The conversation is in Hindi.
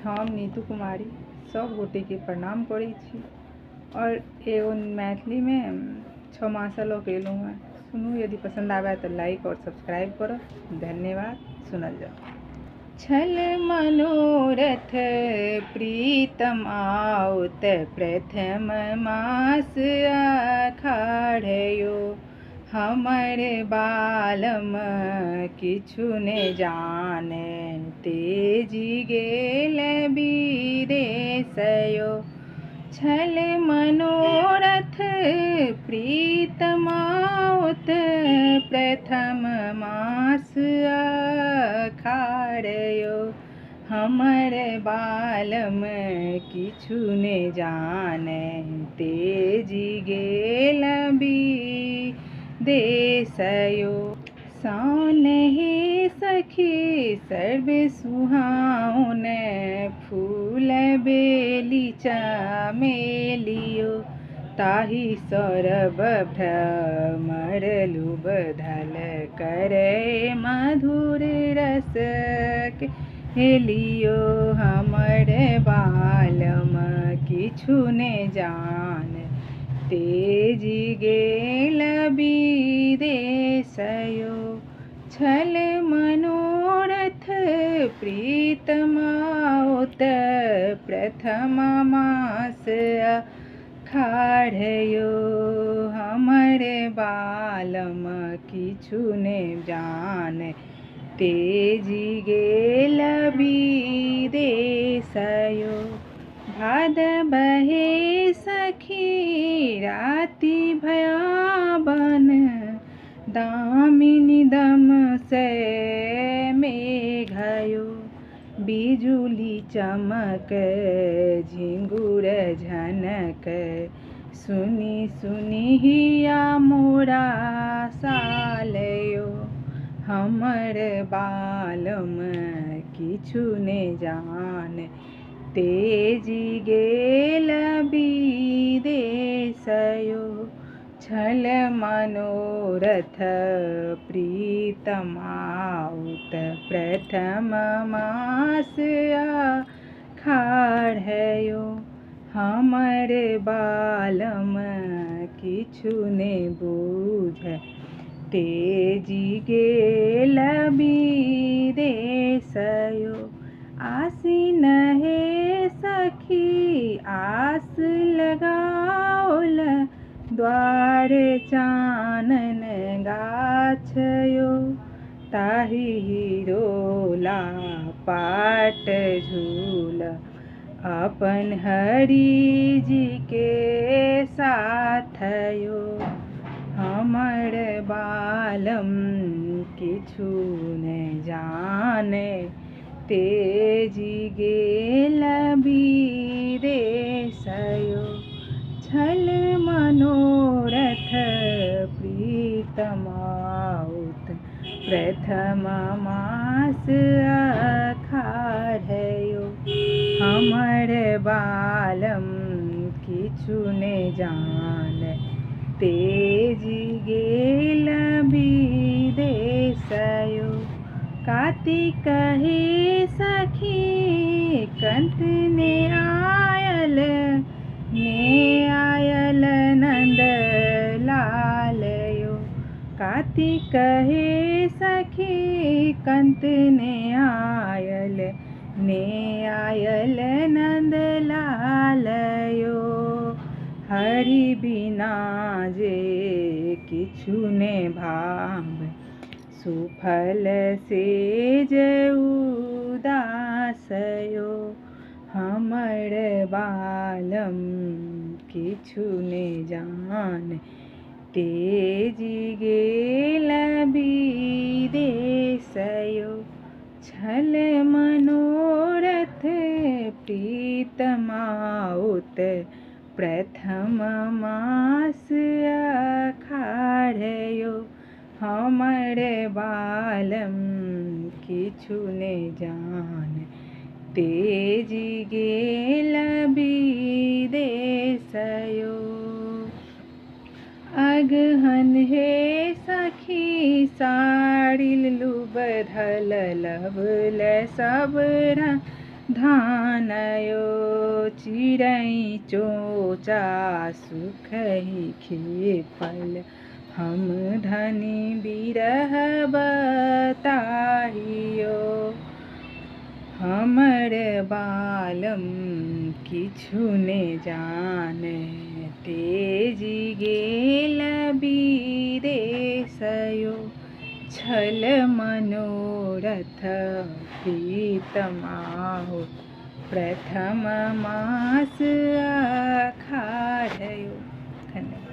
हम नीतू कुमारी सब गोटे के प्रणाम करै छी और एगो मैथिली में 6 मासा लोग एलूँ हैं। सुनू, यदि पसंद आवे तो लाइक और सब्सक्राइब करो। धन्यवाद। सुनल जाओ। छल मनोरथ प्रीतम आओत प्रथम मास अखाढ़यो। हमर बालम किछु ने जाने तेजी गेल विदेशयो। छल मनोरथ प्रीतम आओत प्रथम मास अखाढ़यो। हमर बालम किछु ने जाने तेजी गेल विदेशयो। सावन हे सखी सर्व सुहावन फूल बेली चमेलियो। ताहि सौरभ भ्रमर लुब्धल करे मधुर रस केलियो। हमर बालम किछु ने जान तेजी गेल विदेशयो। छल मनोरथ प्रीतम आओत प्रथम मास अखाढ़यो। हमर बालम किछु ने जान तेजी गेल विदेशयो। भाद बहे सखी राति भयावन दामिनी दम से मेघयो। बिजुली चमक झिंगुर झनक सुनी सुनी हिया मोरा सालयो। हमर बालम किछु ने जान तेजी गेल विदेशयो। छल मनोरथ प्रीतम आओत प्रथम मास अखाढ़यो। हमर बालम किछु ने बूझ तेजी गेल विदेशयो। आसीन हे सखी आस लगाओल द्वार चानन गाछयो। ताहि हिरोला पाट झूल अपन हरि जी के साथयो। हमर बालम किछु ने जाने तेजी गेल विदेशयो। छल मनोरथ प्रीतम आओत प्रथम मास अखाढ़यो। हमर बालम किछु ने जान तेजी गेल विदेशयो। कार्तिक हे सखी कंत ने आयल नंद लालयो। कार्तिक हे सखी कंत ने आयल नंद लालयो। हरि बिना जे किछु ने भाव सुफल सेज उदासयो। हमर बालम किछु ने जान तेजी गेल विदेशयो। छल मनोरथ प्रीतम आओत प्रथम मास अखाढ़यो। हमर बालम किछु ने जान तेजी गेल विदेशयो। अगहन हे सखी साड़िल लुब्धल लभल सब धानयो चिड़ै चोचा सुखहि खेपल हम धनी बिरह बताहियो हमर बालम किछु ने जाने तेजी गेल विदेशयो छल मनोरथ प्रीतमाहो प्रथम मास आषाढ़यो। धन्यवाद।